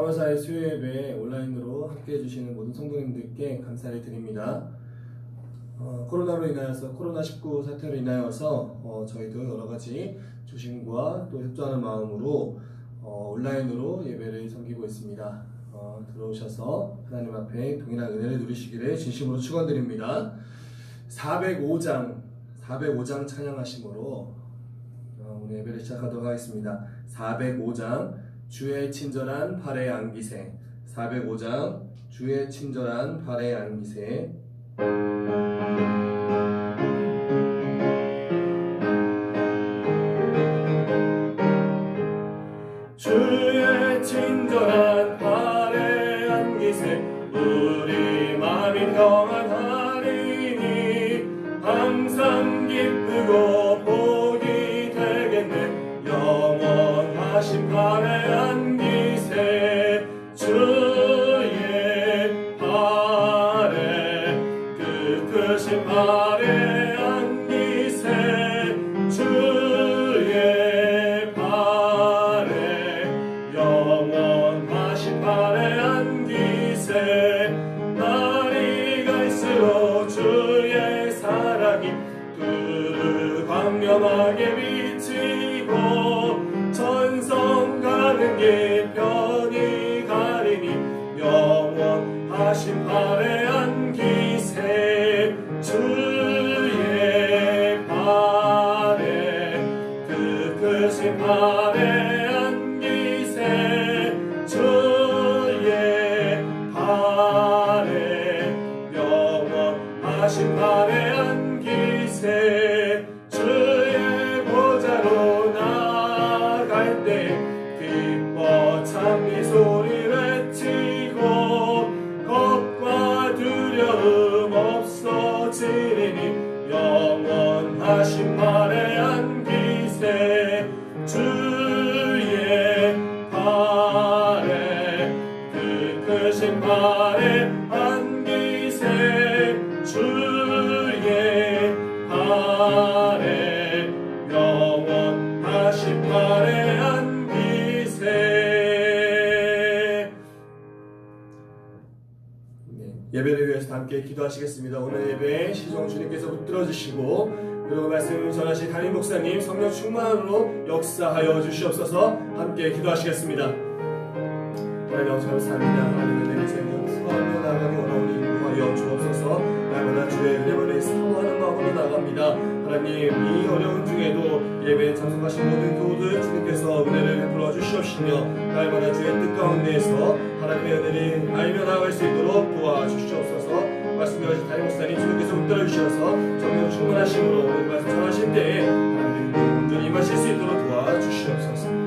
4월 4일 수요예배 온라인으로 함께해 주시는 모든 성도님들께 감사를 드립니다. 코로나19 사태로 인하여서 저희도 여러가지 조심과 또 협조하는 마음으로 온라인으로 예배를 섬기고 있습니다. 들어오셔서 하나님 앞에 동일한 은혜를 누리시기를 진심으로 축원드립니다. 405장 찬양하심으로 오늘 예배를 시작하도록 하겠습니다. 405장 주의 친절한 발에 안기세. 405장 주의 친절한 발에 안기세. 주의 친절한 발에 안기세. 우리 마음이 평안하리니 항상 기쁘고 복이 되겠네. 영원하신 발에 안기세. 주의 발에 그 크신 발에 안기세. 주의 발에 영원하신 발에 안기세. 날이 갈수록 주의 사랑이 두루 광명하게 비치고 천성 가는 길 편히 가리니 영원하신 발에 안기세. 주의 발에 그 크신 발에 안기세. 주의 발에 영원하신 발에 안기세. 주의 보좌로 나갈 때 기뻐 찬미 소리 외치고 겁과 두려움 없어지리니 영원하신 발에 안기세. 주의 발에 그 크신 발에 안기세. 주의 발에 영원하신 발에 안기세. 예배를 위해서 함께 기도하시겠습니다. 오늘 예배 시종 주님께서 붙들어주시고 그리고 말씀을 전하신 담임 목사님 성령 충만으로 역사하여 주시옵소서. 함께 기도하시겠습니다. 하나님 아버지 감사합니다. 하나님의 은혜를 사모하며 나아가기 원하오니 인도하여 주옵소서. 날마다 주의 은혜만을 사모하는 마음으로 나갑니다. 하나님 이 어려운 중에도 예배에 참석하신 모든 교우들 주님께서 은혜를 베풀어 주시옵시며 날마다 주의 뜻 가운데에서 하나님의 은혜를 알며 나아갈 수 있도록 도와주시옵소서. 말씀드린 담임 목사님 주님께서 붙들어 주셔서 성령 충만하심으로 오늘 말씀 전하실 때에 하나님 온전히 임하실 수 있도록 도와주시옵소서.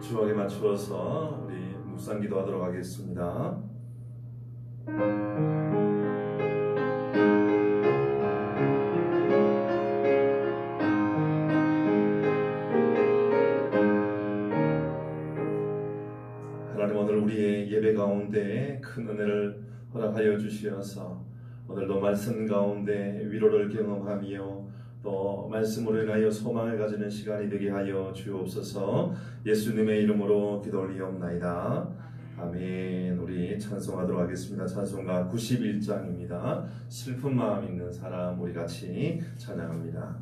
주옥에 맞추어서 우리 묵상 기도하도록 하겠습니다. 하나님 오늘 우리의 예배 가운데 큰 은혜를 허락하여 주시어서 오늘도 말씀 가운데 위로를 경험하며 또 말씀으로 인하여 소망을 가지는 시간이 되게 하여 주옵소서. 예수님의 이름으로 기도 올리옵나이다. 아멘. 우리 찬송하도록 하겠습니다. 찬송가 91장입니다. 슬픈 마음 있는 사람 우리 같이 찬양합니다.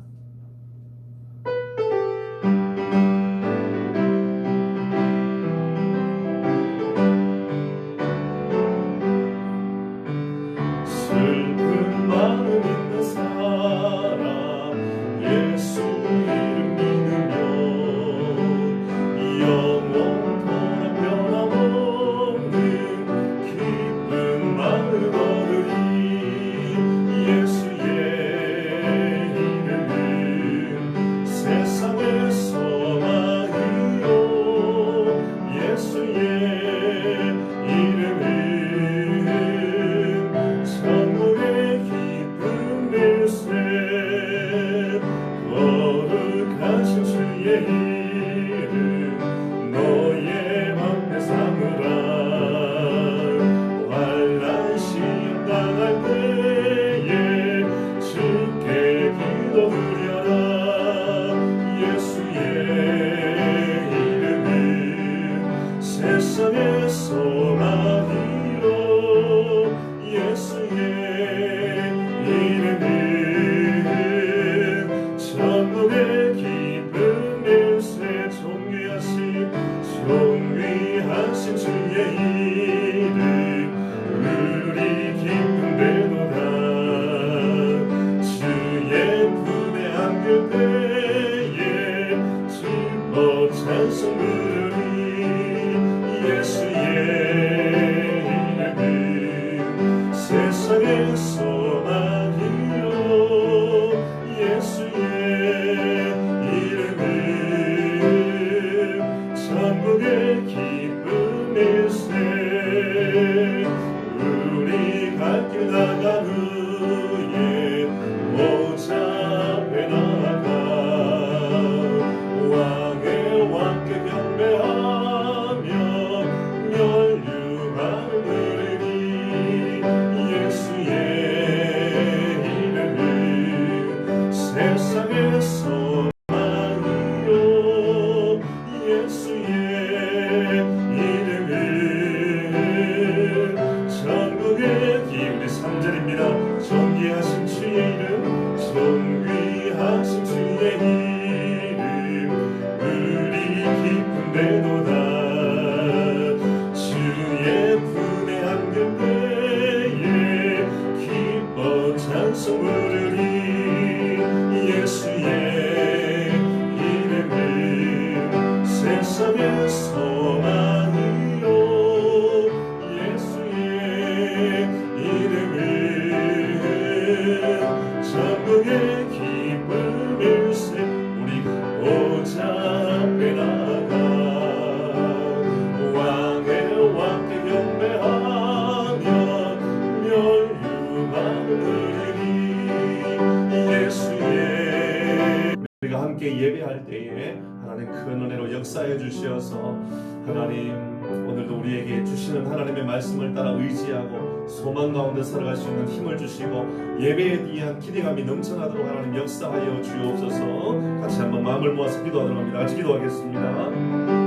기도할 때에 하나님 큰 은혜로 역사해 주시어서 하나님 오늘도 우리에게 주시는 하나님의 말씀을 따라 의지하고 소망 가운데 살아갈 수 있는 힘을 주시고 예배에 대한 기대감이 넘쳐나도록 하나님 역사하여 주옵소서. 같이 한번 마음을 모아서 기도하도록 합니다. 같이 기도하겠습니다.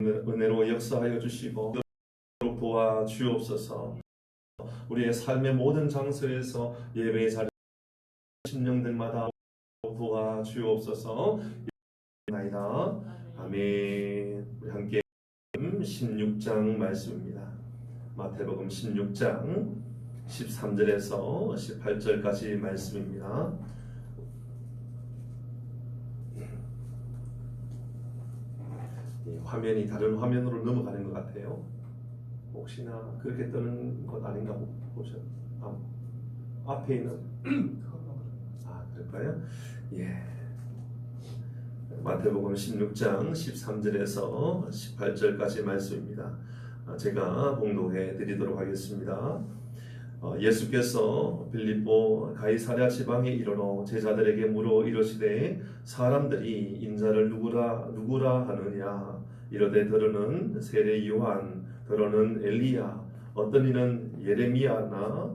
은혜로 역사하여 주시고 도와 주옵소서. 우리의 삶의 모든 장소에서 예배의 자리 심령들마다 도와 주옵소서. 나이다. 아멘. 우리 함께 16장 말씀입니다. 마태복음 16장 13절에서 18절까지 말씀입니다. 화면이 다른 화면으로 넘어가는 것 같아요. 혹시나 그렇게 뜨는 것 아닌가 보죠. 앞에 있는 그럴까요? 예. 마태복음 16장 13절에서 18절까지 말씀입니다. 제가 봉독해 드리도록 하겠습니다. 예수께서 빌립보 가이사랴 지방에 이르러 제자들에게 물어 이르시되 사람들이 인자를 누구라 하느냐 이르되 더러는 세례 요한 더러는 엘리야 어떤 이는 예레미야나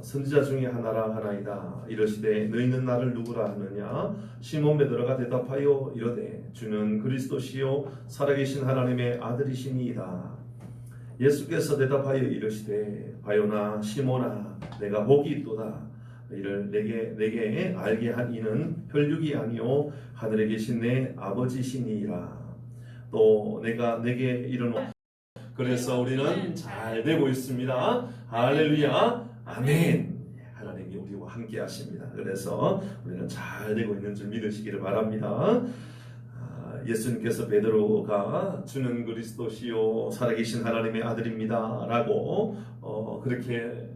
선지자 중에 하나라 하나이다. 이르시되 너희는 나를 누구라 하느냐 시몬 베드로가 대답하여 이르되 주는 그리스도시요 살아계신 하나님의 아들이시니이다. 예수께서 대답하여 이르시되 바요나 시몬아 내가 복이 있도다. 이를 내게 알게 한 이는 혈육이 아니요 하늘에 계신 내 아버지시니이라. 또 내가 내게 이르노. 그래서 우리는 잘 되고 있습니다. 할렐루야. 아멘. 하나님이 우리와 함께 하십니다. 그래서 우리는 잘 되고 있는 줄 믿으시기를 바랍니다. 예수님께서 베드로가 주는 그리스도시요 살아계신 하나님의 아들입니다 라고 그렇게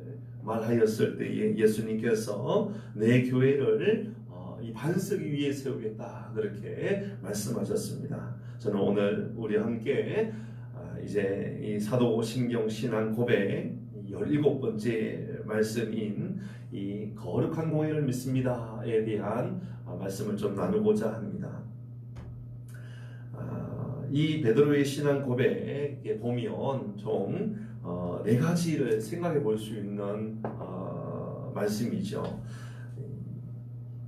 말하였을 때에 예수님께서 내 교회를 이 반석 위에 세우겠다 그렇게 말씀하셨습니다. 저는 오늘 우리 함께 이제 이 사도신경 신앙 고백 17번째 말씀인 이 거룩한 공회를 믿습니다에 대한 말씀을 좀 나누고자 합니다. 이 베드로의 신앙 고백에 보면 총 4가지를 생각해 볼 수 있는 말씀이죠.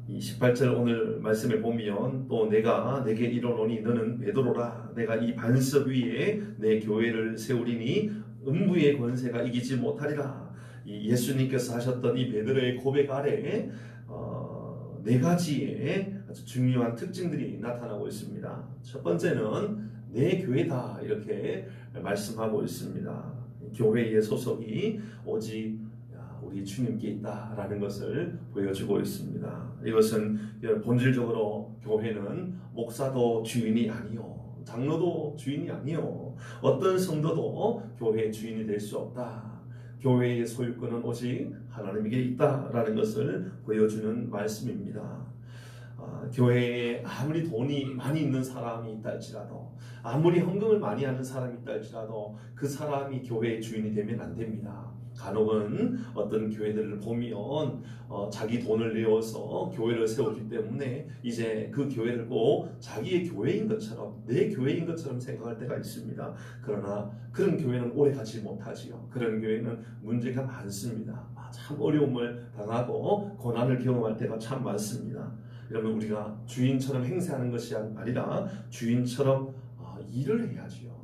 이 18절 오늘 말씀에 보면 또 내가 내게 이르노니 너는 베드로라 내가 이 반석 위에 내 교회를 세우리니 음부의 권세가 이기지 못하리라. 이 예수님께서 하셨던 이 베드로의 고백 아래 4가지의 아주 중요한 특징들이 나타나고 있습니다. 첫 번째는 내 교회다 이렇게 말씀하고 있습니다. 교회의 소속이 오직 우리 주님께 있다라는 것을 보여주고 있습니다. 이것은 본질적으로 교회는 목사도 주인이 아니요 장로도 주인이 아니요 어떤 성도도 교회의 주인이 될 수 없다. 교회의 소유권은 오직 하나님에게 있다라는 것을 보여주는 말씀입니다. 교회에 아무리 돈이 많이 있는 사람이 있다 할지라도 아무리 헌금을 많이 하는 사람이 있다 할지라도 그 사람이 교회의 주인이 되면 안 됩니다. 간혹은 어떤 교회들을 보면 자기 돈을 내어서 교회를 세우기 때문에 이제 그 교회를 꼭 자기의 교회인 것처럼, 내 교회인 것처럼 생각할 때가 있습니다. 그러나 그런 교회는 오래 가지 못하지요. 그런 교회는 문제가 많습니다. 참 어려움을 당하고 고난을 경험할 때가 참 많습니다. 여러분, 우리가 주인처럼 행세하는 것이 아니라 주인처럼 일을 해야지요.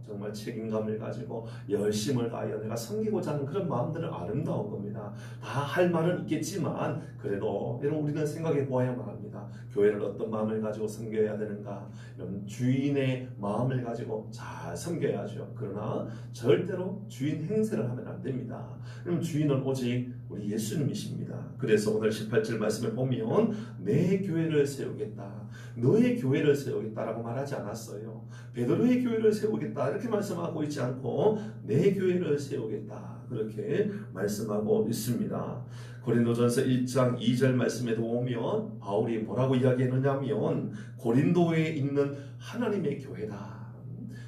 정말 책임감을 가지고 열심을 다하여 내가 섬기고자 하는 그런 마음들은 아름다운 겁니다. 다 할 말은 있겠지만 그래도 여러분, 우리는 생각해 보아야만 합니다. 교회를 어떤 마음을 가지고 섬겨야 되는가, 이런 주인의 마음을 가지고 잘 섬겨야죠. 그러나 절대로 주인 행세를 하면 안 됩니다. 그럼 주인은 오직 우리 예수님이십니다. 그래서 오늘 18절 말씀을 보면 내 교회를 세우겠다, 너의 교회를 세우겠다라고 말하지 않았어요. 베드로의 교회를 세우겠다 이렇게 말씀하고 있지 않고 내 교회를 세우겠다 그렇게 말씀하고 있습니다. 고린도전서 1장 2절 말씀에도 보면 바울이 뭐라고 이야기했느냐면 고린도에 있는 하나님의 교회다.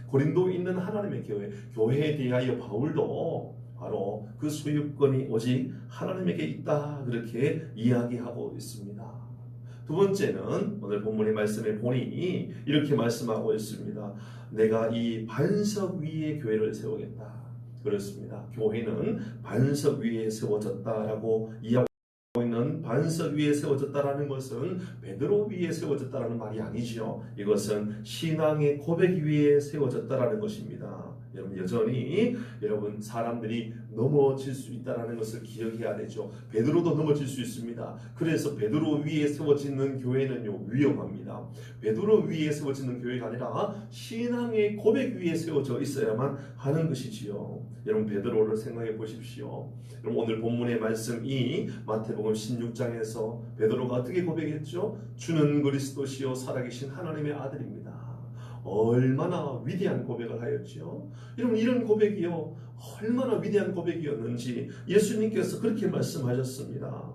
고린도에 있는 하나님의 교회에 대하여 바울도 바로 그 소유권이 오직 하나님에게 있다 그렇게 이야기하고 있습니다. 두 번째는 오늘 본문의 말씀에 보니 이렇게 말씀하고 있습니다. 내가 이 반석 위에 교회를 세우겠다. 그렇습니다. 교회는 반석 위에 세워졌다라고 이야기하고 있는, 반석 위에 세워졌다라는 것은 베드로 위에 세워졌다라는 말이 아니죠. 이것은 신앙의 고백 위에 세워졌다라는 것입니다. 여러분, 여전히 여러분 사람들이 넘어질 수 있다는 것을 기억해야 되죠. 베드로도 넘어질 수 있습니다. 그래서 베드로 위에 세워지는 교회는요 위험합니다. 베드로 위에 세워지는 교회가 아니라 신앙의 고백 위에 세워져 있어야만 하는 것이지요. 여러분, 베드로를 생각해 보십시오. 여러분, 오늘 본문의 말씀이 마태복음 16장에서 베드로가 어떻게 고백했죠? 주는 그리스도시요 살아계신 하나님의 아들입니다. 얼마나 위대한 고백을 하였죠. 여러분, 이런 고백이요 얼마나 위대한 고백이었는지 예수님께서 그렇게 말씀하셨습니다.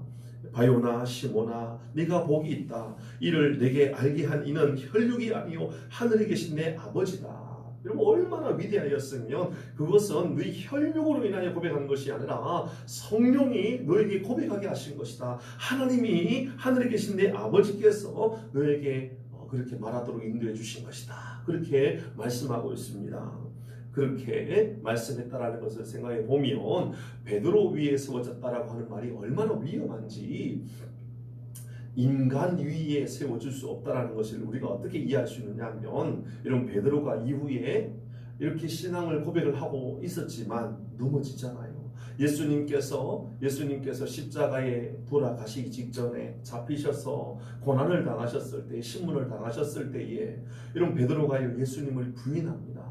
바요나 시모나 네가 복이 있다. 이를 내게 알게 한 이는 혈육이 아니요 하늘에 계신 내 아버지다. 여러분, 얼마나 위대하였으면 그것은 너희 혈육으로 인하여 고백한 것이 아니라 성령이 너에게 고백하게 하신 것이다. 하나님이 하늘에 계신 내 아버지께서 너에게 그렇게 말하도록 인도해 주신 것이다. 그렇게 말씀하고 있습니다. 그렇게 말씀했다라는 것을 생각해 보면 베드로 위에 세워졌다라고 하는 말이 얼마나 위험한지, 인간 위에 세워질 수 없다라는 것을 우리가 어떻게 이해할 수 있느냐 하면, 이런 베드로가 이후에 이렇게 신앙을 고백을 하고 있었지만 넘어지잖아요. 예수님께서 십자가에 돌아가시기 직전에 잡히셔서 고난을 당하셨을 때, 신문을 당하셨을 때에 이런 베드로가 예수님을 부인합니다.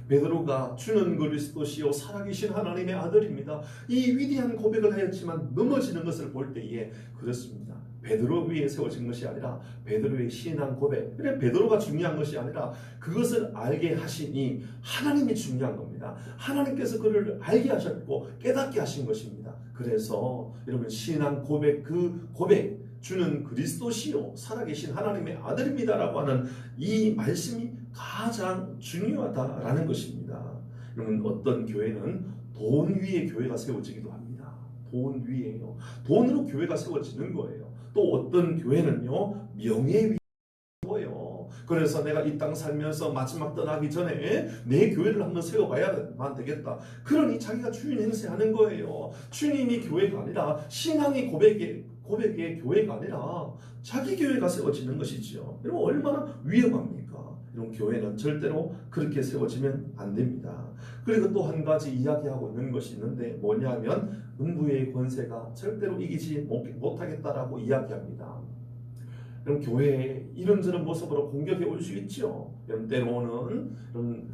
베드로가 주는 그리스도시요 살아계신 하나님의 아들입니다. 이 위대한 고백을 하였지만 넘어지는 것을 볼 때에 그렇습니다. 베드로 위에 세워진 것이 아니라 베드로의 신앙 고백, 그래 베드로가 중요한 것이 아니라 그것을 알게 하시니 하나님이 중요한 겁니다. 하나님께서 그를 알게 하셨고 깨닫게 하신 것입니다. 그래서 여러분, 신앙 고백, 그 고백, 주는 그리스도시요 살아계신 하나님의 아들입니다라고 하는 이 말씀이 가장 중요하다라는 것입니다. 여러분, 어떤 교회는 돈 위에 교회가 세워지기도 합니다. 돈 위에요. 돈으로 교회가 세워지는 거예요. 또 어떤 교회는요 명예 위에 세워요. 그래서 내가 이 땅 살면서 마지막 떠나기 전에 내 교회를 한번 세워봐야만 되겠다. 그러니 자기가 주인 행세하는 거예요. 주님이 교회가 아니라 신앙의 고백의 교회가 아니라 자기 교회가 세워지는 것이지요. 여러분, 얼마나 위험합니까? 이런 교회는 절대로 그렇게 세워지면 안 됩니다. 그리고 또 한 가지 이야기하고 있는 것이 있는데 뭐냐면 음부의 권세가 절대로 이기지 못하겠다라고 이야기합니다. 그럼 교회에 이런저런 모습으로 공격이 올 수 있죠. 때로는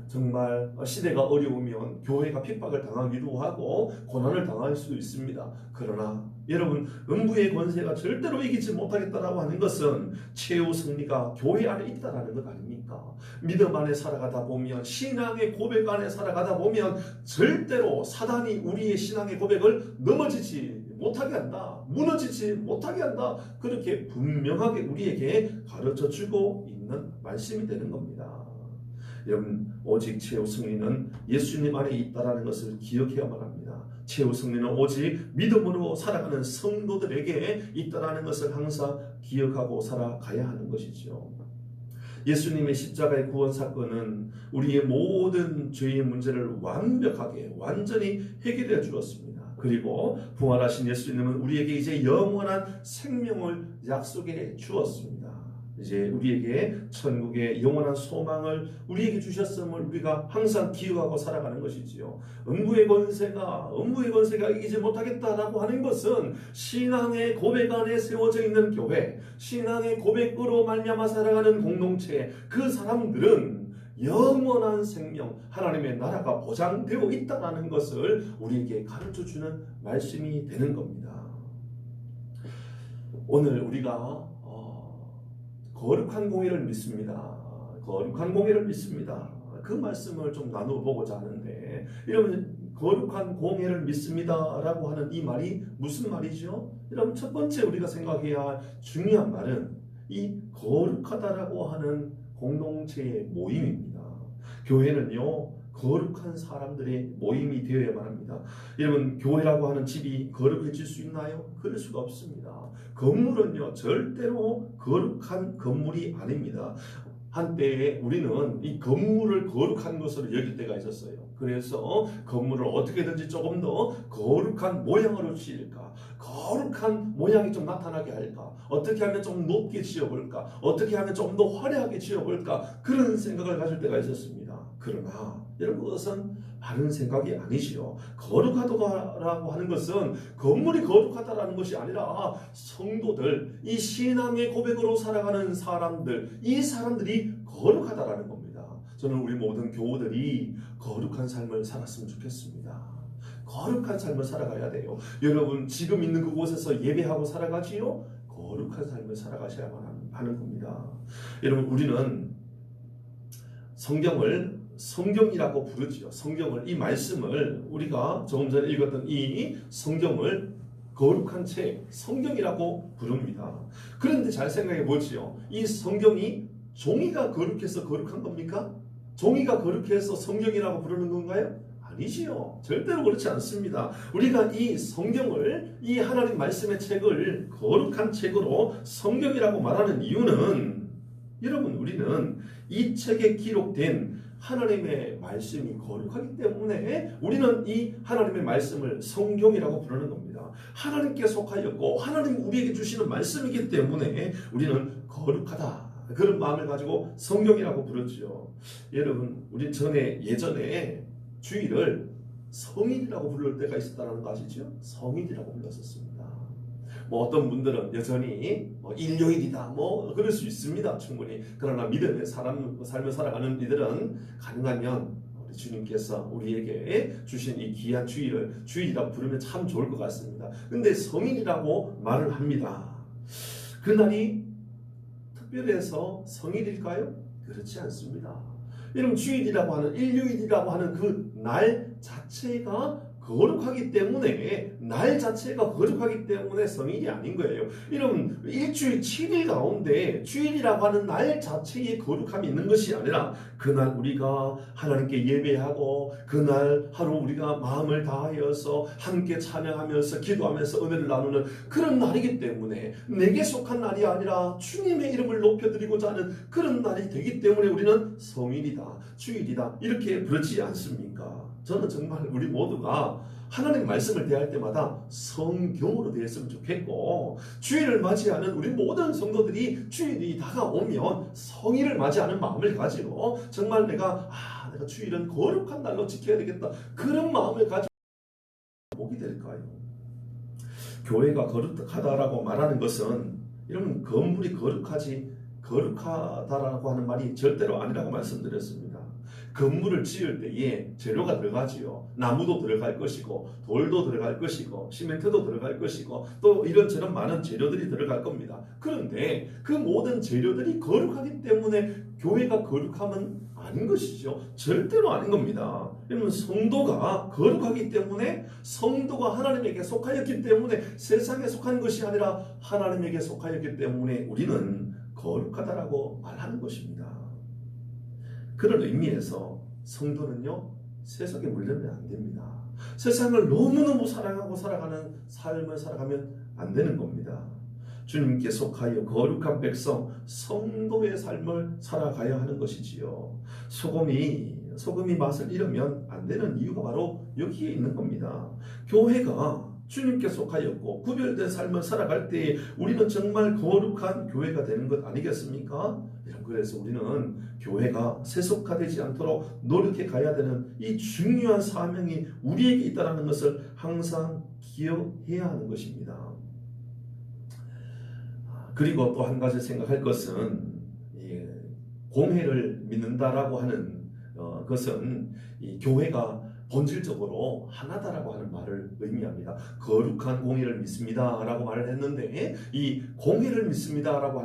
정말 시대가 어려우면 교회가 핍박을 당하기도 하고 고난을 당할 수도 있습니다. 그러나 여러분, 음부의 권세가 절대로 이기지 못하겠다라고 하는 것은 최후 승리가 교회 안에 있다라는 것 아닙니까? 믿음 안에 살아가다 보면, 신앙의 고백 안에 살아가다 보면 절대로 사단이 우리의 신앙의 고백을 넘어지지 못하게 한다, 무너지지 못하게 한다, 그렇게 분명하게 우리에게 가르쳐주고 있는 말씀이 되는 겁니다. 여러분, 오직 최후 승리는 예수님 안에 있다라는 것을 기억해야만 합니다. 최후 승리는 오직 믿음으로 살아가는 성도들에게 있다라는 것을 항상 기억하고 살아가야 하는 것이죠. 예수님의 십자가의 구원 사건은 우리의 모든 죄의 문제를 완벽하게 완전히 해결해 주었습니다. 그리고 부활하신 예수님은 우리에게 이제 영원한 생명을 약속해 주었습니다. 이제 우리에게 천국의 영원한 소망을 우리에게 주셨음을 우리가 항상 기억하고 살아가는 것이지요. 음부의 권세가 이기지 못하겠다라고 하는 것은 신앙의 고백 안에 세워져 있는 교회, 신앙의 고백으로 말미암아 살아가는 공동체, 그 사람들은 영원한 생명, 하나님의 나라가 보장되어 있다는 것을 우리에게 가르쳐주는 말씀이 되는 겁니다. 오늘 우리가 거룩한 공의를 믿습니다. 거룩한 공의를 믿습니다. 그 말씀을 좀 나눠보고자 하는데, 여러분, 거룩한 공의를 믿습니다라고 하는 이 말이 무슨 말이죠? 여러분, 첫 번째 우리가 생각해야 할 중요한 말은 이 거룩하다라고 하는 공동체의 모임입니다. 교회는요, 거룩한 사람들의 모임이 되어야만 합니다. 여러분, 교회라고 하는 집이 거룩해질 수 있나요? 그럴 수가 없습니다. 건물은요, 절대로 거룩한 건물이 아닙니다. 한때 우리는 이 건물을 거룩한 것으로 여길 때가 있었어요. 그래서 건물을 어떻게든지 조금 더 거룩한 모양으로 지을까, 거룩한 모양이 좀 나타나게 할까, 어떻게 하면 좀 높게 지어볼까, 어떻게 하면 좀 더 화려하게 지어볼까, 그런 생각을 가질 때가 있었습니다. 그러나 여러분, 그것은 바른 생각이 아니지요. 거룩하다고 하는 것은 건물이 거룩하다라는 것이 아니라 성도들, 이 신앙의 고백으로 살아가는 사람들, 이 사람들이 거룩하다라는 겁니다. 저는 우리 모든 교우들이 거룩한 삶을 살았으면 좋겠습니다. 거룩한 삶을 살아가야 돼요. 여러분, 지금 있는 그곳에서 예배하고 살아가지요? 거룩한 삶을 살아가셔야만 하는 겁니다. 여러분, 우리는 성경이라고 부르지요. 성경을, 이 말씀을, 우리가 조금 전에 읽었던 이 성경을 거룩한 책, 성경이라고 부릅니다. 그런데 잘 생각해 보지요. 이 성경이 종이가 거룩해서 거룩한 겁니까? 종이가 거룩해서 성경이라고 부르는 건가요? 아니지요. 절대로 그렇지 않습니다. 우리가 이 성경을, 이 하나님 말씀의 책을 거룩한 책으로 성경이라고 말하는 이유는, 여러분, 우리는 이 책에 기록된 하나님의 말씀이 거룩하기 때문에 우리는 이 하나님의 말씀을 성경이라고 부르는 겁니다. 하나님께 속하였고 하나님 우리에게 주시는 말씀이기 때문에 우리는 거룩하다, 그런 마음을 가지고 성경이라고 부르죠. 여러분, 우리 예전에 주일을 성일이라고 부를 때가 있었다는 거 아시죠? 성일이라고 불렀었습니다. 어떤 분들은 여전히 일요일이다 그럴 수 있습니다. 충분히. 그러나 믿음의 삶을 살아가는 이들은 가능하면 우리 주님께서 우리에게 주신 이 귀한 주일이라고 부르면 참 좋을 것 같습니다. 근데 성일이라고 말을 합니다. 그날이 특별해서 성일일까요? 그렇지 않습니다. 여러분, 주일이라고 하는, 일요일이라고 하는 그 날 자체가 거룩하기 때문에, 날 자체가 거룩하기 때문에 성일이 아닌 거예요. 여러분, 일주일 7일 가운데 주일이라고 하는 날 자체에 거룩함이 있는 것이 아니라 그날 우리가 하나님께 예배하고 그날 하루 우리가 마음을 다하여서 함께 찬양하면서 기도하면서 은혜를 나누는 그런 날이기 때문에, 내게 속한 날이 아니라 주님의 이름을 높여드리고자 하는 그런 날이 되기 때문에 우리는 성일이다, 주일이다 이렇게 부르지 않습니까? 저는 정말 우리 모두가 하나님 말씀을 대할 때마다 성경으로 대했으면 좋겠고, 주일을 맞이하는 우리 모든 성도들이 주일이 다가오면 성일을 맞이하는 마음을 가지고 정말 내가 주일은 거룩한 날로 지켜야 되겠다, 그런 마음을 가지고 목이 될까요? 교회가 거룩하다라고 말하는 것은, 여러분, 건물이 거룩하다라고 하는 말이 절대로 아니라고 말씀드렸습니다. 건물을 지을 때에 재료가 들어가지요. 나무도 들어갈 것이고, 돌도 들어갈 것이고, 시멘트도 들어갈 것이고, 또 이런저런 많은 재료들이 들어갈 겁니다. 그런데 그 모든 재료들이 거룩하기 때문에 교회가 거룩함은 아닌 것이죠. 절대로 아닌 겁니다. 여러분, 성도가 거룩하기 때문에, 성도가 하나님에게 속하였기 때문에, 세상에 속한 것이 아니라 하나님에게 속하였기 때문에 우리는 거룩하다라고 말하는 것입니다. 그런 의미에서 성도는요, 세속에 물들면 안 됩니다. 세상을 너무너무 사랑하고 살아가는 삶을 살아가면 안 되는 겁니다. 주님께 속하여 거룩한 백성, 성도의 삶을 살아가야 하는 것이지요. 소금이 맛을 잃으면 안 되는 이유가 바로 여기에 있는 겁니다. 교회가 주님께 속하였고 구별된 삶을 살아갈 때 우리는 정말 거룩한 교회가 되는 것 아니겠습니까? 그래서 우리는 교회가 세속화되지 않도록 노력해 가야 되는 이 중요한 사명이 우리에게 있다는 것을 항상 기억해야 하는 것입니다. 그리고 또 한 가지 생각할 것은 공회를 믿는다라고 하는 것은 이 교회가 본질적으로 하나다라고 하는 말을 의미합니다. 거룩한 공의를 믿습니다라고 말을 했는데 이 공의를 믿습니다라고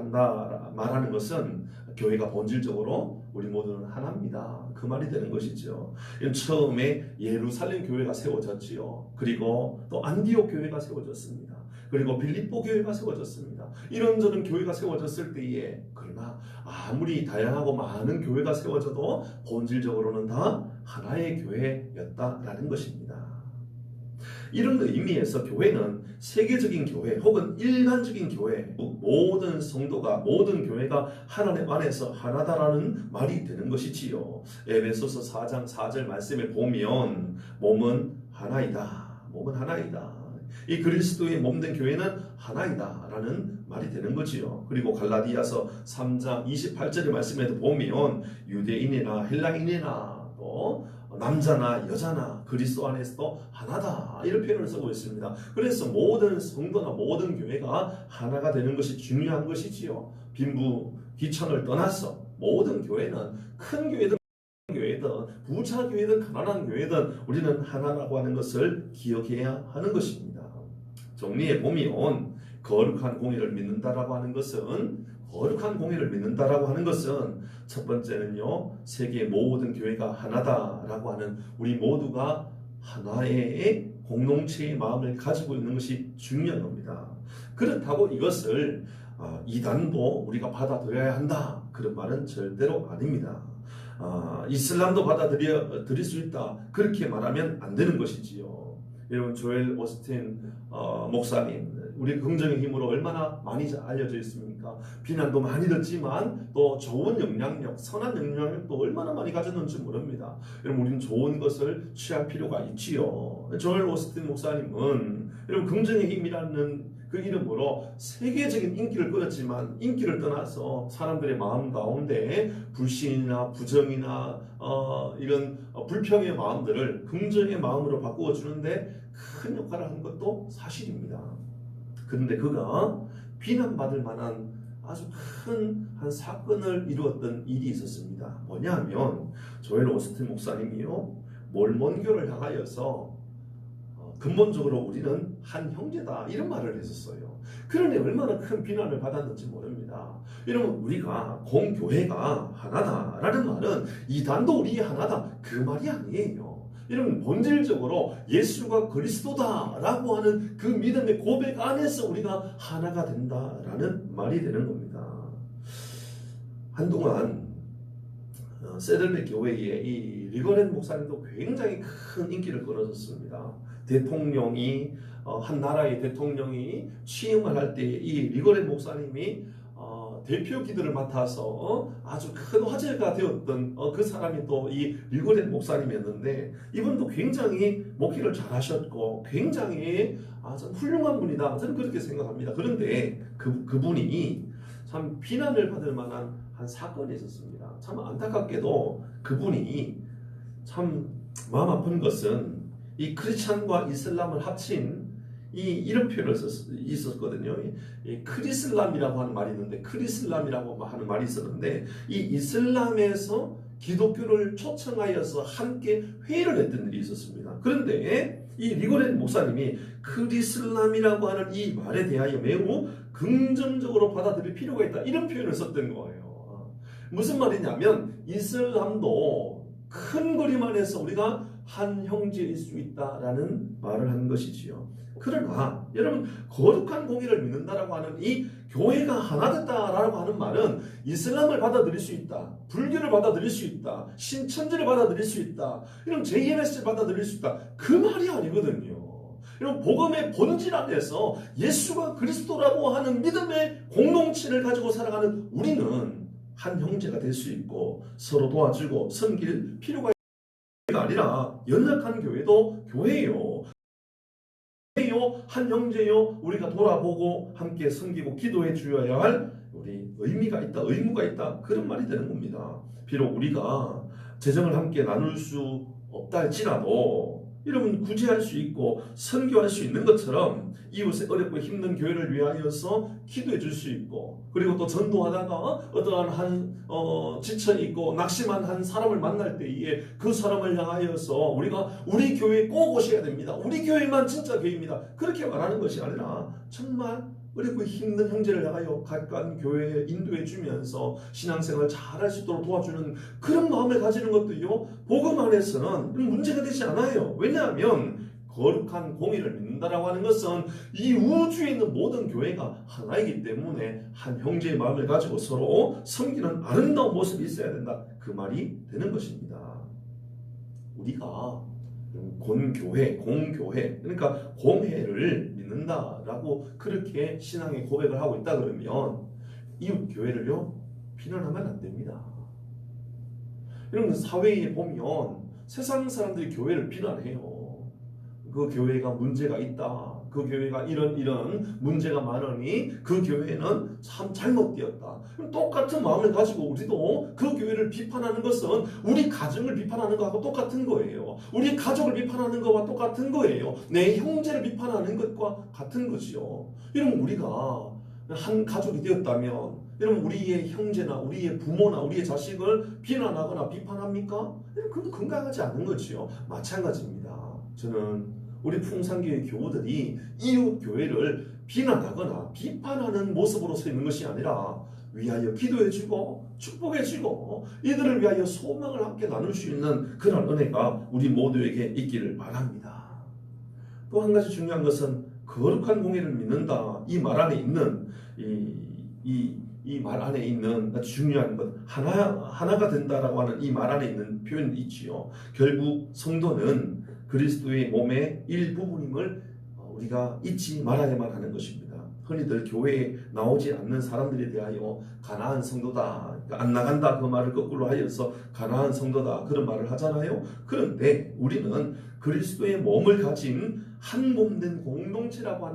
말하는 것은 교회가 본질적으로 우리 모두는 하나입니다. 그 말이 되는 것이죠. 처음에 예루살렘 교회가 세워졌지요. 그리고 또 안디옥 교회가 세워졌습니다. 그리고 빌립보 교회가 세워졌습니다. 이런저런 교회가 세워졌을 때에 그러나 아무리 다양하고 많은 교회가 세워져도 본질적으로는 다 하나의 교회였다라는 것입니다. 이런 의미에서 교회는 세계적인 교회 혹은 일반적인 교회, 모든 성도가 모든 교회가 하나님 안에서 하나다라는 말이 되는 것이지요. 에베소서 4장 4절 말씀에 보면 몸은 하나이다. 몸은 하나이다. 이 그리스도의 몸된 교회는 하나이다 라는 말이 되는 거지요. 그리고 갈라디아서 3장 28절의 말씀에도 보면 유대인이나 헬라인이나 또 남자나 여자나 그리스도 안에서도 하나다 이런 표현을 쓰고 있습니다. 그래서 모든 성도나 모든 교회가 하나가 되는 것이 중요한 것이지요. 빈부 귀천을 떠나서 모든 교회는 큰 교회든 교회든 부자 교회든 가난한 교회든 우리는 하나라고 하는 것을 기억해야 하는 것입니다. 정리해 보면 거룩한 공의를 믿는다라고 하는 것은 첫 번째는요, 세계 모든 교회가 하나다라고 하는 우리 모두가 하나의 공동체의 마음을 가지고 있는 것이 중요한 겁니다. 그렇다고 이것을 이단도 우리가 받아들여야 한다 그런 말은 절대로 아닙니다. 이슬람도 받아들일 수 있다 그렇게 말하면 안 되는 것이지요. 여러분 조엘 오스틴 목사님 우리 긍정의 힘으로 얼마나 많이 알려져 있습니까? 비난도 많이 듣지만 또 좋은 영향력, 선한 영향력도 얼마나 많이 가졌는지 모릅니다. 여러분 우리는 좋은 것을 취할 필요가 있지요. 조엘 오스틴 목사님은 여러분 긍정의 힘이라는 그 이름으로 세계적인 인기를 끌었지만 인기를 떠나서 사람들의 마음 가운데 불신이나 부정이나 이런 불평의 마음들을 긍정의 마음으로 바꾸어 주는데 큰 역할을 한 것도 사실입니다. 그런데 그가 비난받을 만한 아주 큰 한 사건을 이루었던 일이 있었습니다. 뭐냐면 조엘 오스틴 목사님이요 몰몬교를 향하여서 근본적으로 우리는 한 형제다 이런 말을 했었어요. 그러니 얼마나 큰 비난을 받았는지 모릅니다. 여러분 우리가 공교회가 하나다라는 말은 이단도 우리 하나다 그 말이 아니에요. 여러분 본질적으로 예수가 그리스도다라고 하는 그 믿음의 고백 안에서 우리가 하나가 된다라는 말이 되는 겁니다. 한동안 세들백 교회의 이 리거렌 목사님도 굉장히 큰 인기를 끌어줬습니다. 대통령이 한 나라의 대통령이 취임을 할 때 이 리거렌 목사님이 대표 기도를 맡아서 아주 큰 화제가 되었던 그 사람이 또 이 리거렌 목사님이었는데 이분도 굉장히 목회를 잘하셨고 굉장히 아주 훌륭한 분이다 저는 그렇게 생각합니다. 그런데 그분이 참 비난을 받을 만한 한 사건이 있었습니다. 참 안타깝게도 그분이 참 마음 아픈 것은 이 크리스찬과 이슬람을 합친 이런 표현을 있었거든요. 이 크리슬람이라고 하는 말이 있는데 크리슬람이라고 하는 말이 있었는데 이 이슬람에서 기독교를 초청하여서 함께 회의를 했던 일이 있었습니다. 그런데 이 리고렌 목사님이 크리슬람이라고 하는 이 말에 대하여 매우 긍정적으로 받아들일 필요가 있다 이런 표현을 썼던 거예요. 무슨 말이냐면 이슬람도 큰 그림 안에서 우리가 한 형제일 수 있다라는 말을 한 것이지요. 그러나 여러분, 거룩한 공의를 믿는다라고 하는 이 교회가 하나 됐다라고 하는 말은 이슬람을 받아들일 수 있다, 불교를 받아들일 수 있다, 신천지를 받아들일 수 있다, 이런 JMS를 받아들일 수 있다, 그 말이 아니거든요. 이런 복음의 본질 안에서 예수가 그리스도라고 하는 믿음의 공동체를 가지고 살아가는 우리는 한 형제가 될 수 있고 서로 도와주고 섬길 필요가 있는 게 아니라, 연약한 교회도 교회예요. 한 형제요, 우리가 돌아보고 함께 섬기고 기도해 주어야 할 우리 의미가 있다, 의무가 있다, 그런 말이 되는 겁니다. 비록 우리가 재정을 함께 나눌 수 없다 할지라도 여러분, 구제할 수 있고 선교할 수 있는 것처럼 이웃의 어렵고 힘든 교회를 위하여서 기도해 줄 수 있고, 그리고 또 전도하다가 어떠한 지쳐 있고 낙심한 한 사람을 만날 때에 그 사람을 향하여서 우리가 우리 교회에 꼭 오셔야 됩니다, 우리 교회만 진짜 교회입니다, 그렇게 말하는 것이 아니라 정말 어렵고 힘든 형제를 향하여 가까운 교회에 인도해 주면서 신앙생활 잘할 수 있도록 도와주는 그런 마음을 가지는 것도요, 복음 안에서는 문제가 되지 않아요. 왜냐하면 거룩한 공의를 믿는다라고 하는 것은 이 우주에 있는 모든 교회가 하나이기 때문에 한 형제의 마음을 가지고 서로 섬기는 아름다운 모습이 있어야 된다, 그 말이 되는 것입니다. 우리가 공교회, 그러니까 공회를 믿는다라고 그렇게 신앙의 고백을 하고 있다 그러면 이웃 교회를요 비난하면 안 됩니다. 이런 사회에 보면 세상 사람들이 교회를 비난해요. 그 교회가 문제가 있다, 그 교회가 이런 문제가 많으니 그 교회는 참 잘못되었다. 똑같은 마음을 가지고 우리도 그 교회를 비판하는 것은 우리 가정을 비판하는 것하고 똑같은 거예요. 우리 가족을 비판하는 것과 똑같은 거예요. 내 형제를 비판하는 것과 같은 거지요. 이러면 우리가 한 가족이 되었다면, 여러분, 우리의 형제나 우리의 부모나 우리의 자식을 비난하거나 비판합니까? 그건 건강하지 않은 거지요. 마찬가지입니다. 저는 우리 풍산교회 교우들이 이웃 교회를 비난하거나 비판하는 모습으로 서 있는 것이 아니라 위하여 기도해주고 축복해주고 이들을 위하여 소망을 함께 나눌 수 있는 그런 은혜가 우리 모두에게 있기를 바랍니다. 또 한 가지 중요한 것은 거룩한 공의를 믿는다, 이 말 안에 있는 이 말 안에 있는 중요한 것, 하나가 된다라고 하는 이 말 안에 있는 표현이 있지요. 결국 성도는 그리스도의 몸의 일부분임을 우리가 잊지 말아야만 하는 것입니다. 흔히들 교회에 나오지 않는 사람들에 대하여 가난한 성도다, 안 나간다, 그 말을 거꾸로 하여서 가난한 성도다, 그런 말을 하잖아요. 그런데 우리는 그리스도의 몸을 가진 한 몸된 공동체라고 하는,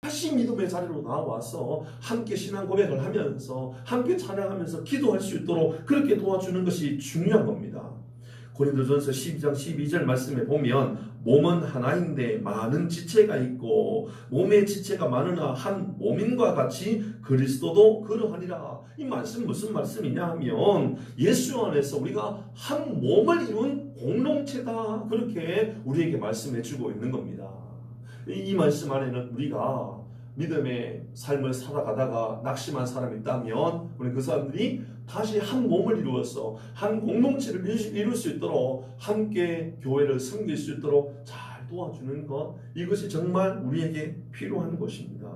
다시 믿음의 자리로 나와서 함께 신앙 고백을 하면서 함께 찬양하면서 기도할 수 있도록 그렇게 도와주는 것이 중요한 겁니다. 고린도전서 12장 12절 말씀에 보면 몸은 하나인데 많은 지체가 있고 몸의 지체가 많으나 한 몸인과 같이 그리스도도 그러하니라. 이 말씀 무슨 말씀이냐 하면 예수 안에서 우리가 한 몸을 이룬 공동체다, 그렇게 우리에게 말씀해 주고 있는 겁니다. 이 말씀 안에는 우리가 믿음의 삶을 살아가다가 낙심한 사람이 있다면 우리 그 사람들이 다시 한 몸을 이루어서 한 공동체를 이룰 수 있도록 함께 교회를 섬길 수 있도록 잘 도와주는 것, 이것이 정말 우리에게 필요한 것입니다.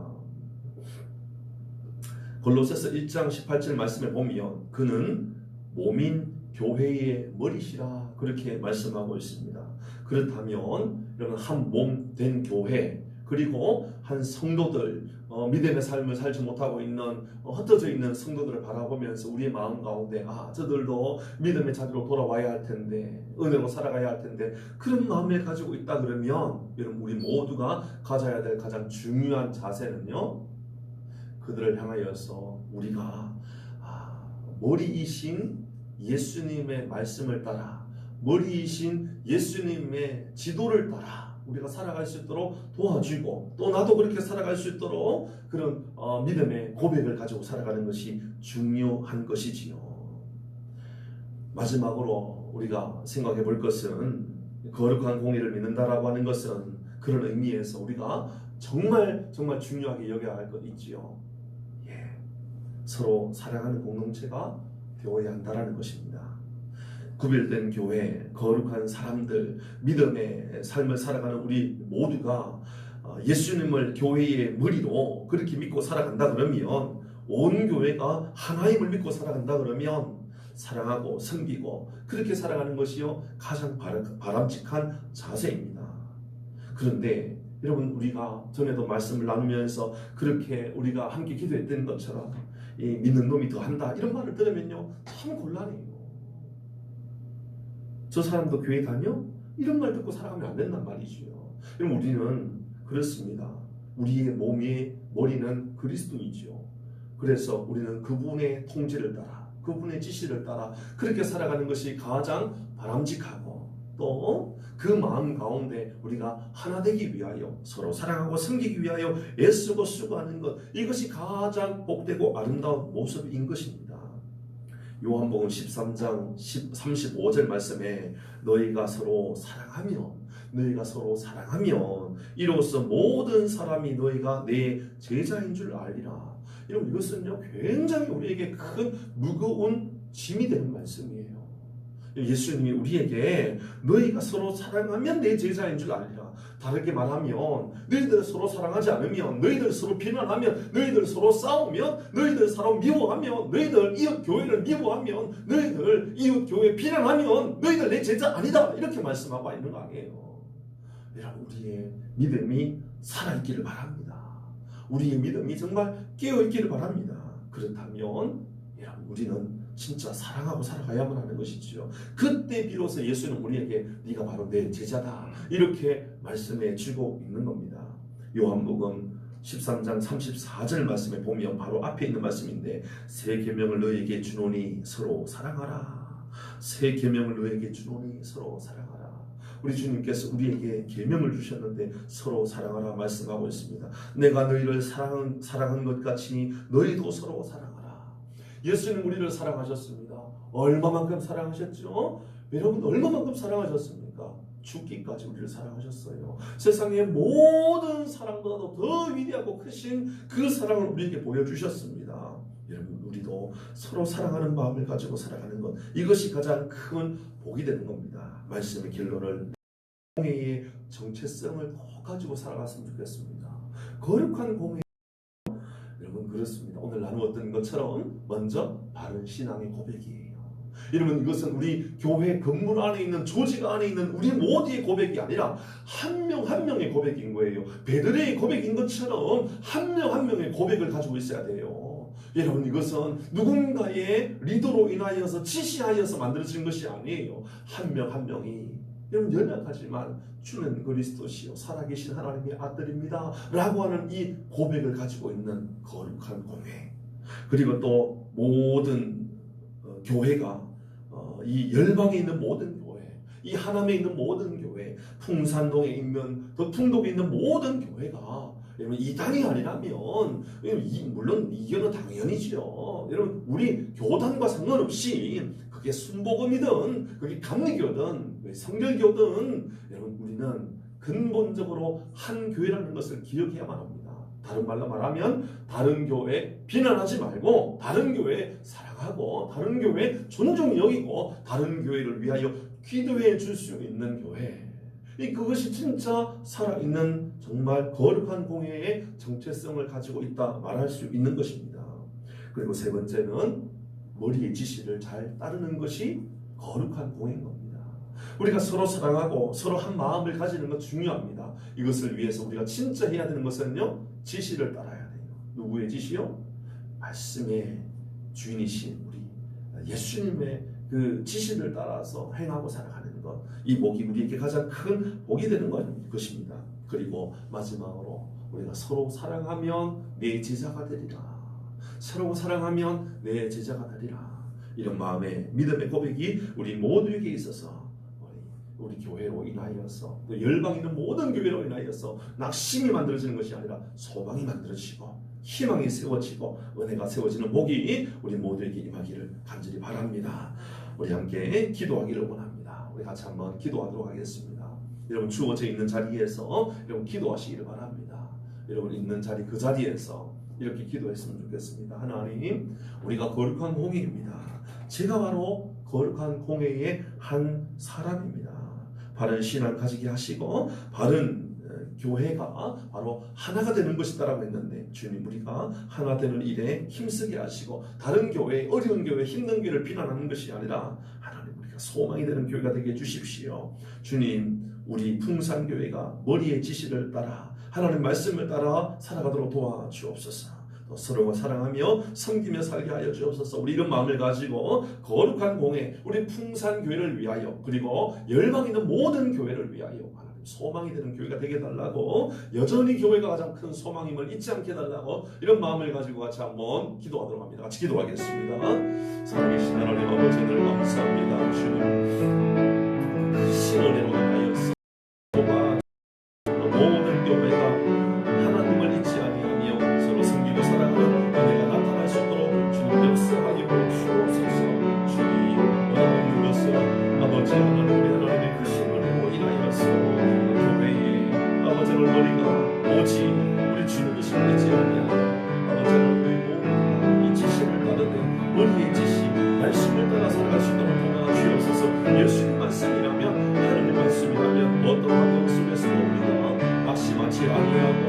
골로새서 1장 18절 말씀에 보면 그는 몸인 교회의 머리시라, 그렇게 말씀하고 있습니다. 그렇다면 여러분, 한 몸 된 교회, 그리고 한 성도들, 믿음의 삶을 살지 못하고 있는 흩어져 있는 성도들을 바라보면서 우리의 마음 가운데 저들도 믿음의 자리로 돌아와야 할 텐데, 은혜로 살아가야 할 텐데, 그런 마음을 가지고 있다 그러면 여러분, 우리 모두가 가져야 될 가장 중요한 자세는요, 그들을 향하여서 우리가 머리이신 예수님의 말씀을 따라, 머리이신 예수님의 지도를 따라 우리가 살아갈 수 있도록 도와주고, 또 나도 그렇게 살아갈 수 있도록 그런 믿음의 고백을 가지고 살아가는 것이 중요한 것이지요. 마지막으로 우리가 생각해 볼 것은, 거룩한 공의를 믿는다라고 하는 것은 그런 의미에서 우리가 정말 중요하게 여겨야 할 것 있지요. 서로 사랑하는 공동체가 되어야 한다는 것입니다. 구별된 교회, 거룩한 사람들, 믿음의 삶을 살아가는 우리 모두가 예수님을 교회의 머리로 그렇게 믿고 살아간다 그러면, 온 교회가 하나님을 믿고 살아간다 그러면 사랑하고 섬기고 그렇게 살아가는 것이요 가장 바람직한 자세입니다. 그런데 여러분, 우리가 전에도 말씀을 나누면서 그렇게 우리가 함께 기도했던 것처럼 이 믿는 놈이 더한다 이런 말을 들으면요 참 곤란해요. 저 사람도 교회 다녀? 이런 말 듣고 살아가면 안 된단 말이지요. 여러분, 우리는 그렇습니다. 우리의 몸의 머리는 그리스도이죠. 그래서 우리는 그분의 통제를 따라, 그분의 지시를 따라 그렇게 살아가는 것이 가장 바람직하고, 또 그 마음 가운데 우리가 하나 되기 위하여 서로 사랑하고 섬기기 위하여 애쓰고 수고하는 것, 이것이 가장 복되고 아름다운 모습인 것입니다. 요한복음 13장 35절 말씀에 너희가 서로 사랑하면 이로써 모든 사람이 너희가 내 제자인 줄 알리라. 여러분, 이것은요 굉장히 우리에게 큰 무거운 짐이 되는 말씀이에요. 예수님이 우리에게 너희가 서로 사랑하면 내 제자인 줄 알리라. 다르게 말하면 너희들 서로 사랑하지 않으면, 너희들 서로 비난하면, 너희들 서로 싸우면, 너희들 서로 미워하면, 너희들 이웃 교회를 미워하면, 너희들 이웃 교회 비난하면 너희들 내 제자 아니다, 이렇게 말씀하고 있는 거 아니에요. 여러분, 우리의 믿음이 살아있기를 바랍니다. 우리의 믿음이 정말 깨어있기를 바랍니다. 그렇다면 여러분, 우리는 진짜 사랑하고 살아가야만 하는 것이지요. 그때 비로소 예수는 우리에게 네가 바로 내 제자다 이렇게 말씀해 주고 있는 겁니다. 요한복음 13장 34절 말씀에 보면 바로 앞에 있는 말씀인데, 새 계명을 너희에게 주노니 서로 사랑하라. 새 계명을 너희에게 주노니 서로 사랑하라. 우리 주님께서 우리에게 계명을 주셨는데 서로 사랑하라 말씀하고 있습니다. 내가 너희를 사랑한 것 같이 너희도 서로 사랑하라. 예수님 우리를 사랑하셨습니다. 얼마만큼 사랑하셨죠? 여러분, 얼마만큼 사랑하셨습니까? 죽기까지 우리를 사랑하셨어요. 세상의 모든 사랑보다도 더 위대하고 크신 그 사랑을 우리에게 보여주셨습니다. 여러분, 우리도 서로 사랑하는 마음을 가지고 살아가는 것, 이것이 가장 큰 복이 되는 겁니다. 말씀의 결론을, 공회의 정체성을 꼭 가지고 살아갔으면 좋겠습니다. 거룩한 공회, 여러분 그렇습니다. 오늘 나누었던 것처럼 먼저 바른 신앙의 고백이에요. 여러분, 이것은 우리 교회 건물 안에 있는, 조직 안에 있는 우리 모두의 고백이 아니라 한 명 한 명의 고백인 거예요. 베드레의 고백인 것처럼 한 명 한 명의 고백을 가지고 있어야 돼요. 여러분, 이것은 누군가의 리더로 인하여서 지시하여서 만들어진 것이 아니에요. 한 명 한 명이, 여러분, 연약하지만 주는 그리스도시요 살아계신 하나님의 아들입니다 라고 하는 이 고백을 가지고 있는 거룩한 공회, 그리고 또 모든 교회가 이 열방에 있는 모든 교회, 이 하남에 있는 모든 교회, 풍산동에 있는, 더 풍독에 있는 모든 교회가 여러분 이단이 아니라면, 물론 이견은 당연히죠. 여러분, 우리 교단과 상관없이 그게 순복음이든 그게 감리교든 성결교든, 여러분 우리는 근본적으로 한 교회라는 것을 기억해야만 합니다. 다른 말로 말하면 다른 교회 비난하지 말고, 다른 교회 사랑하고, 다른 교회 존중히 여기고, 다른 교회를 위하여 기도해 줄 수 있는 교회, 그것이 진짜 살아있는 정말 거룩한 공회의 정체성을 가지고 있다 말할 수 있는 것입니다. 그리고 세 번째는 머리의 지시를 잘 따르는 것이 거룩한 공회인 겁니다. 우리가 서로 사랑하고 서로 한 마음을 가지는 것 중요합니다. 이것을 위해서 우리가 진짜 해야 되는 것은요, 지시를 따라야 돼요. 누구의 지시요? 말씀의 주인이신 우리 예수님의 그 지시를 따라서 행하고 살아가는 것, 이 복이 우리에게 가장 큰 복이 되는 것입니다. 그리고 마지막으로 우리가 서로 사랑하면 내 제자가 되리라. 서로 사랑하면 내 제자가 되리라. 이런 마음의 믿음의 고백이 우리 모두에게 있어서 우리 교회로 인하여서, 또 열방에 있는 모든 교회로 인하여서 낙심이 만들어지는 것이 아니라 소망이 만들어지고 희망이 세워지고 은혜가 세워지는 복이 우리 모두에게 임하기를 간절히 바랍니다. 우리 함께 기도하기를 원합니다. 우리 같이 한번 기도하도록 하겠습니다. 여러분, 주어져 있는 자리에서 여러분 기도하시기를 바랍니다. 여러분 있는 자리 그 자리에서 이렇게 기도했으면 좋겠습니다. 하나님, 우리가 거룩한 공회입니다. 제가 바로 거룩한 공회의 한 사람입니다. 바른 신앙 가지게 하시고 바른 교회가 바로 하나가 되는 것이다라고 했는데, 주님 우리가 하나 되는 일에 힘쓰게 하시고 다른 교회, 어려운 교회, 힘든 교회를 비난하는 것이 아니라 하나님 우리가 소망이 되는 교회가 되게 해주십시오. 주님, 우리 풍산교회가 머리의 지시를 따라 하나님 말씀을 따라 살아가도록 도와주옵소서. 또 서로가 사랑하며 섬기며 살게 하여 주옵소서. 우리 이런 마음을 가지고 거룩한 공회, 우리 풍산교회를 위하여, 그리고 열방 있는 모든 교회를 위하여 하나님 소망이 되는 교회가 되게 해달라고, 여전히 교회가 가장 큰 소망임을 잊지 않게 해달라고, 이런 마음을 가지고 같이 한번 기도하도록 합니다. 같이 기도하겠습니다. 살아계신 하나님 아버지, 늘 감사합니다. 주님 신원으로 인하여서 모든 교회가 하나님을 잊지 아니하며 서로 섬기고 사랑하는 은혜가 나타날 수 있도록 주님 역사하여 주옵소서. 주님 원하는 것은 아버지 하나님, 우리 하나님의 크신 은혜로 인하여서 교회의 아버지 머리가 오직 우리 주님이신 잊지 아니하며 아버지 하나님의 모든 이 지시를 따르는 머리의 지시, 말씀을 따라 살아갈 수 있도록 도와주옵소서. 예수님 말씀이라면, 하나님 말씀이라면 어떤 환경 속에서도 우리가 막심하지 아니하고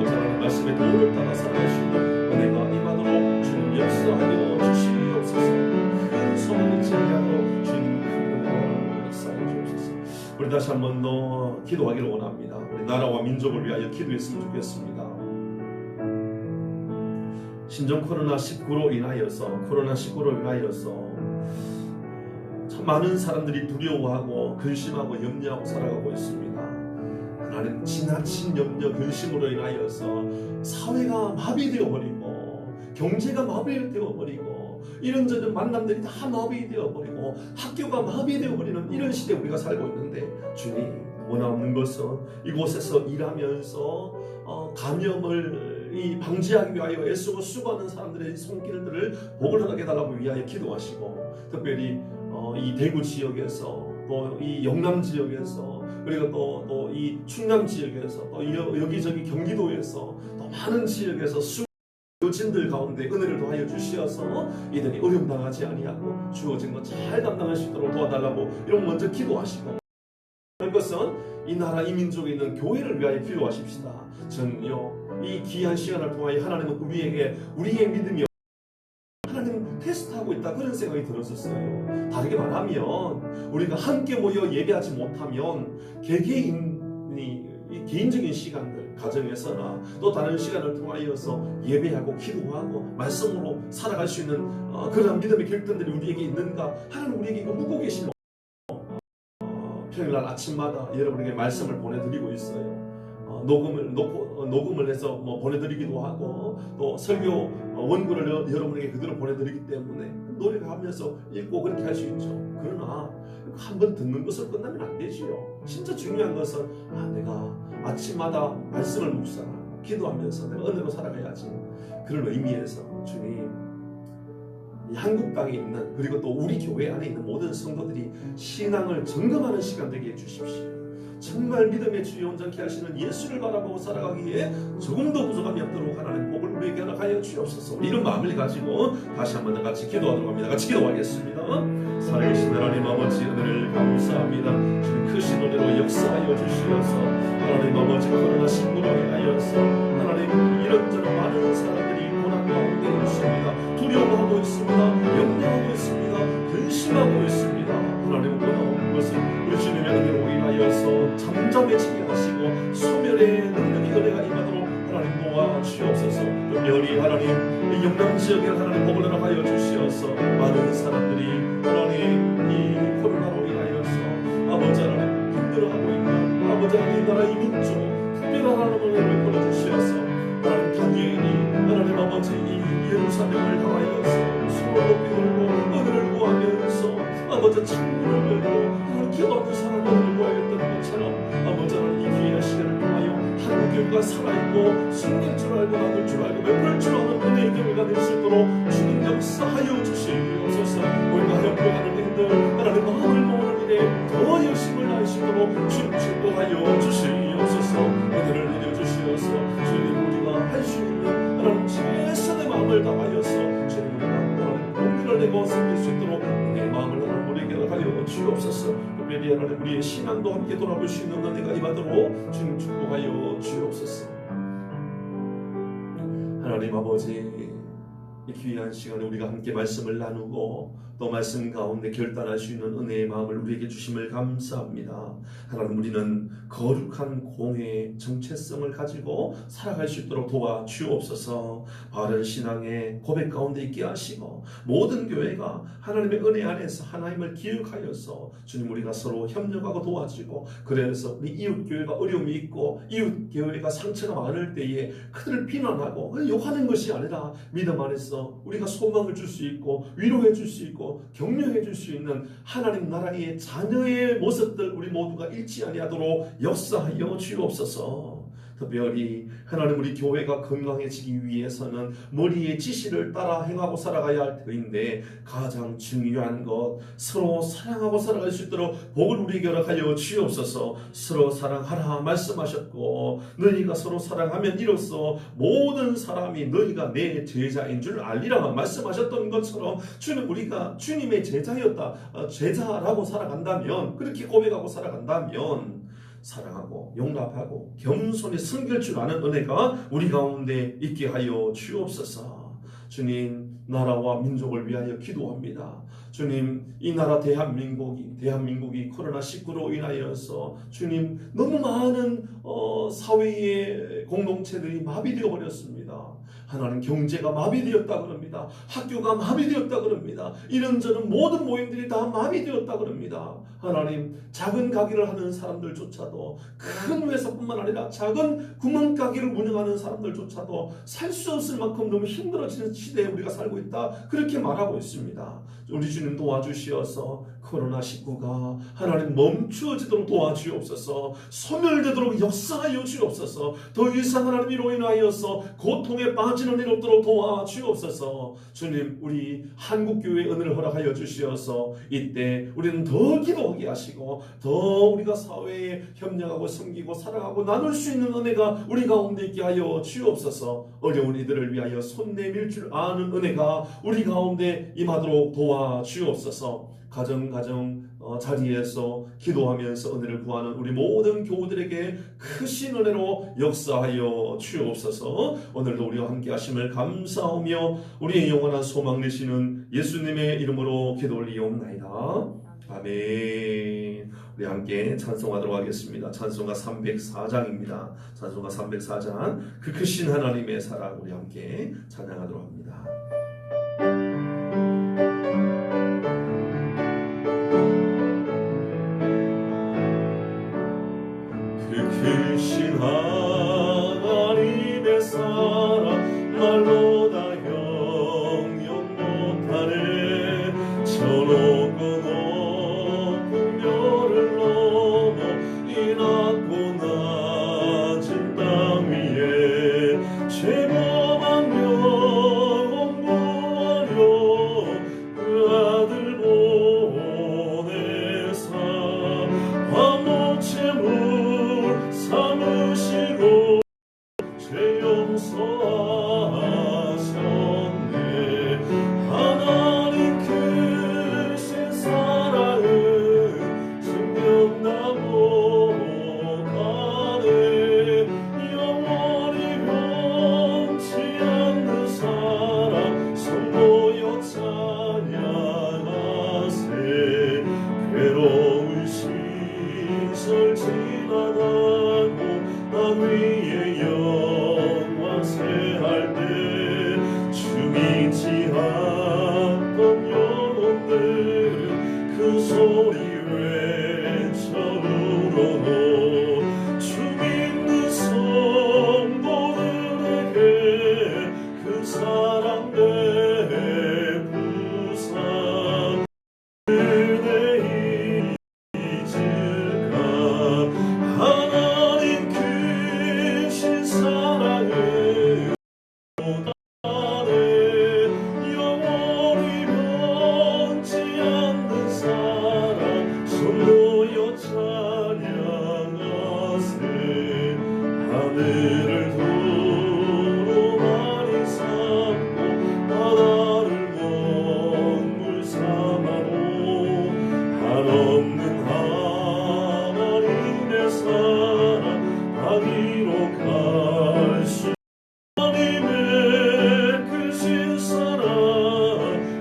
하나님 말씀의 도를 따라 살아갈 수 있는 은혜가 임하도록 주님 역사하여 주시옵소서. 큰 소망 잊지 아니하도록 주님 큰 은혜를 역사하여 주옵소서. 우리 다시 한 번 더 기도하기를 원합니다. 우리 나라와 민족을 위하여 기도했으면 좋겠습니다. 신종 코로나19로 인하여서 참 많은 사람들이 두려워하고 근심하고 염려하고 살아가고 있습니다. 하나님, 지나친 염려 근심으로 인하여서 사회가 마비되어 버리고 경제가 마비되어 버리고 이런저런 만남들이 다 마비되어 버리고 학교가 마비되어 버리는 이런 시대에 우리가 살고 있는데, 주님 원하는 것은 이곳에서 일하면서 감염을 방지하기 위하여 애쓰고 수고하는 사람들의 손길들을 복을 허락해 달라고 위하여 기도하시고, 특별히 이 대구 지역에서, 또 이 영남 지역에서, 그리고 또 이 충남 지역에서, 또 여기저기 경기도에서, 또 많은 지역에서 주어진들 가운데 은혜를 더하여 주시어서 이들이 어려움 당하지 아니하고 주어진 것 잘 감당할 수 있도록 도와달라고 이런 먼저 기도하시고, 그런 것은 이 나라 이 민족에 있는 교회를 위하여 기도하십시다. 저는요, 이 귀한 시간을 통하여 하나님은 우리의 믿음이 하나님 테스트하고 있다, 그런 생각이 들었었어요. 다르게 말하면 우리가 함께 모여 예배하지 못하면 개인적인 시간들, 가정에서나 또 다른 시간을 통하여서 예배하고 기도하고 말씀으로 살아갈 수 있는 그런 믿음의 결단들이 우리에게 있는가? 하나님 우리에게 이거 묻고 계시는 평일날 아침마다 여러분에게 말씀을 보내드리고 있어요. 녹음을 해서 보내드리기도 하고, 또 설교 원고를 여러분에게 그대로 보내드리기 때문에 노력하면서 읽고 그렇게 할 수 있죠. 그러나 한번 듣는 것으로 끝나면 안 되지요. 진짜 중요한 것은 내가 아침마다 말씀을 묵상하고 기도하면서 내가 은혜로 살아가야지. 그런 의미에서 주님, 이 한국 땅에 있는, 그리고 또 우리 교회 안에 있는 모든 성도들이 신앙을 점검하는 시간 되게 해주십시오. 정말 믿음의 주여 온전케 하시는 예수를 바라보고 살아가기에 조금도 부족함이 없도록 하나님 복을 우리에게 허락하여 주옵소서. 이런 마음을 가지고 다시 한번 더 같이 기도하도록 합니다. 같이 기도하겠습니다. 살아계신 하나님 아버지, 은혜를 감사합니다. 주님 크신 은혜로 역사하여 주시어서 하나님 아버지, 코로나19로 인하여서 하나님 이런저런 많은 사람들이 고난 가운데 있습니다. 두려워하고 있습니다. 염려하고 있습니다. 근심하고 있습니다. 하나님 원하는 것은 우리 주님의 은혜로 인하여서 잠잠해지게 하시고 소멸의 능력이 은혜가 임하도록 하나님 도와주옵소서. 특별히 하나님 이 영남 지역에 하나님 복을 허락하여 주시어서 많은 사람들이 하나님 이 코로나로 인하여서 아버지 하나님 힘들어하고 있는 아버지 하나님 이 나라 이 민족 특별한 하나님을 베풀어 주시어서 하나님 다니엘이 하나님 아버지 이 예루살렘을 향하여서 손을 높이 들고 은혜를 구하면서 아버지 창문을 열고 하나님 기도하는 사람을 구하였던 것처럼 아버지 하나님 이 귀한 시간을 통하여 한국 교회가 살아있고 숨길 줄 알고 나눌 줄 알고 베풀 줄 아는 은혜의 교회가 될 수 있도록 주님 역사하여 주시옵소서. 우리가 하여 풀어가는 일들 하나님 마음을 모으는 일에 더 열심을 다할 수 있도록 주님 축복하여 주시옵소서. 은혜를 내려주시어서 주님 우리가 할 수 있는 하나님 최선의 마음을 다하여서 주님 우리가 하나님 공의를 내고 생길 수 있도록 내 마음을 하나님 우리에게 허락하여 주옵소서. 특별히 하나님 우리의 신앙도 함께 돌아볼 수 있는 은혜가 임하도록 주님 축복하여 주옵소서. 하나님 아버지, 이 귀한 시간에 우리가 함께 말씀을 나누고 또 말씀 가운데 결단할 수 있는 은혜의 마음을 우리에게 주심을 감사합니다. 하나님 우리는 거룩한 공회의 정체성을 가지고 살아갈 수 있도록 도와주옵소서. 바른 신앙의 고백 가운데 있게 하시고 모든 교회가 하나님의 은혜 안에서 하나님을 기억하여서 주님 우리가 서로 협력하고 도와주고, 그래서 우리 이웃교회가 어려움이 있고 이웃교회가 상처가 많을 때에 그들을 비난하고 욕하는 것이 아니라 믿음 안에서 우리가 소망을 줄 수 있고 위로해 줄 수 있고 격려해 줄 수 있는 하나님 나라의 자녀의 모습들 우리 모두가 잃지 아니하도록 역사하여 주옵소서. 특별히 하나님 우리 교회가 건강해지기 위해서는 머리의 지시를 따라 행하고 살아가야 할 터인데 가장 중요한 것 서로 사랑하고 살아갈 수 있도록 복을 우리에게 허락하여 주옵소서. 서로 사랑하라 말씀하셨고 너희가 서로 사랑하면 이로써 모든 사람이 너희가 내 제자인 줄 알리라 말씀하셨던 것처럼 주님 우리가 주님의 제자라고 살아간다면, 그렇게 고백하고 살아간다면 사랑하고 용납하고 겸손히 섬길 줄 아는 은혜가 우리 가운데 있게 하여 주옵소서. 주님 나라와 민족을 위하여 기도합니다. 주님 이 나라 대한민국이 코로나19로 인하여서 주님 너무 많은 사회의 공동체들이 마비되어 버렸습니다. 하나님 경제가 마비되었다 그럽니다. 학교가 마비되었다 그럽니다. 이런저런 모든 모임들이 다 마비되었다 그럽니다. 하나님 작은 가게를 하는 사람들조차도, 큰 회사뿐만 아니라 작은 구멍가게를 운영하는 사람들조차도 살 수 없을 만큼 너무 힘들어지는 시대에 우리가 살고 있다, 그렇게 말하고 있습니다. 우리 주님 도와주시어서 코로나19가 하나님 멈추어지도록 도와주옵소서. 소멸되도록 역사하여 주옵소서. 더 이상 하나님 이로 인하여서 고통에 빠지는 일 없도록 도와주옵소서. 주님 우리 한국교회의 은혜를 허락하여 주시어서 이때 우리는 더 기도하게 하시고 더 우리가 사회에 협력하고 섬기고 사랑하고 나눌 수 있는 은혜가 우리 가운데 있게 하여 주옵소서. 어려운 이들을 위하여 손 내밀 줄 아는 은혜가 우리 가운데 임하도록 도와주옵소서. 가정 자리에서 기도하면서 은혜를 구하는 우리 모든 교우들에게 크신 은혜로 역사하여 주옵소서. 오늘도 우리와 함께 하심을 감사하며 우리의 영원한 소망 되시는 예수님의 이름으로 기도 올리옵나이다. 아멘. 우리 함께 찬송하도록 하겠습니다. 찬송가 304장입니다. 찬송가 304장 그 크신 하나님의 사랑 우리 함께 찬양하도록 합니다. 크신 하나님의 사랑 말로 다 형용 못하네. 저 높고 높은 별을 넘어 이 낮고 낮은 땅 위에 죄범한 명 구하려 그 아들 보내사 화목제물 삼으시고 죄 용서하셨네. 하나님 크신 사랑 한없는 하나님의 사랑 다 기록할 수 하나님의 크신 사랑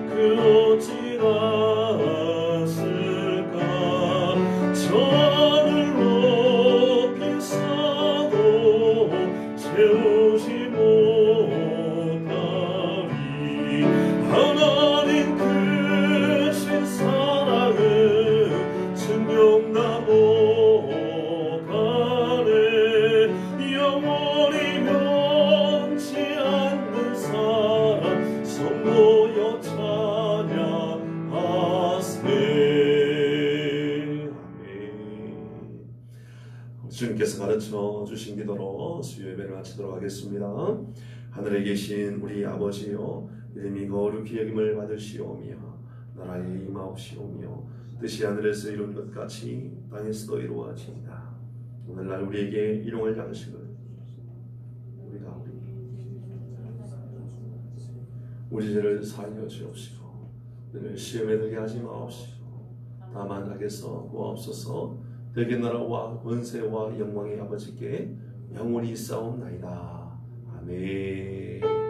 그 어찌났을까 저를 높이 싸도 채우지 못하리 하나님 크신 사랑은 증명 다 못하네 영원히 변치 않는 사랑 성도여 찬양하세 아멘. 주님께서 가르쳐 주신 기도로 수요 예배를 마치도록 하겠습니다. 하늘에 계신 우리 아버지여 이름이 거룩히 여김을 받으시오며 나라의 임하옵시오며 뜻이 하늘에서 이룬 것 같이 땅에서도 이루어지이다. 오늘날 우리에게 일용할 양식을 우리가 우리 죄를 사하여 주옵시고 우리를 시험에 들게 하지 마옵시고 다만 악에서 구하옵소서. 대개 나라와 권세와 영광의 아버지께 영원히 싸움나이다. 아멘.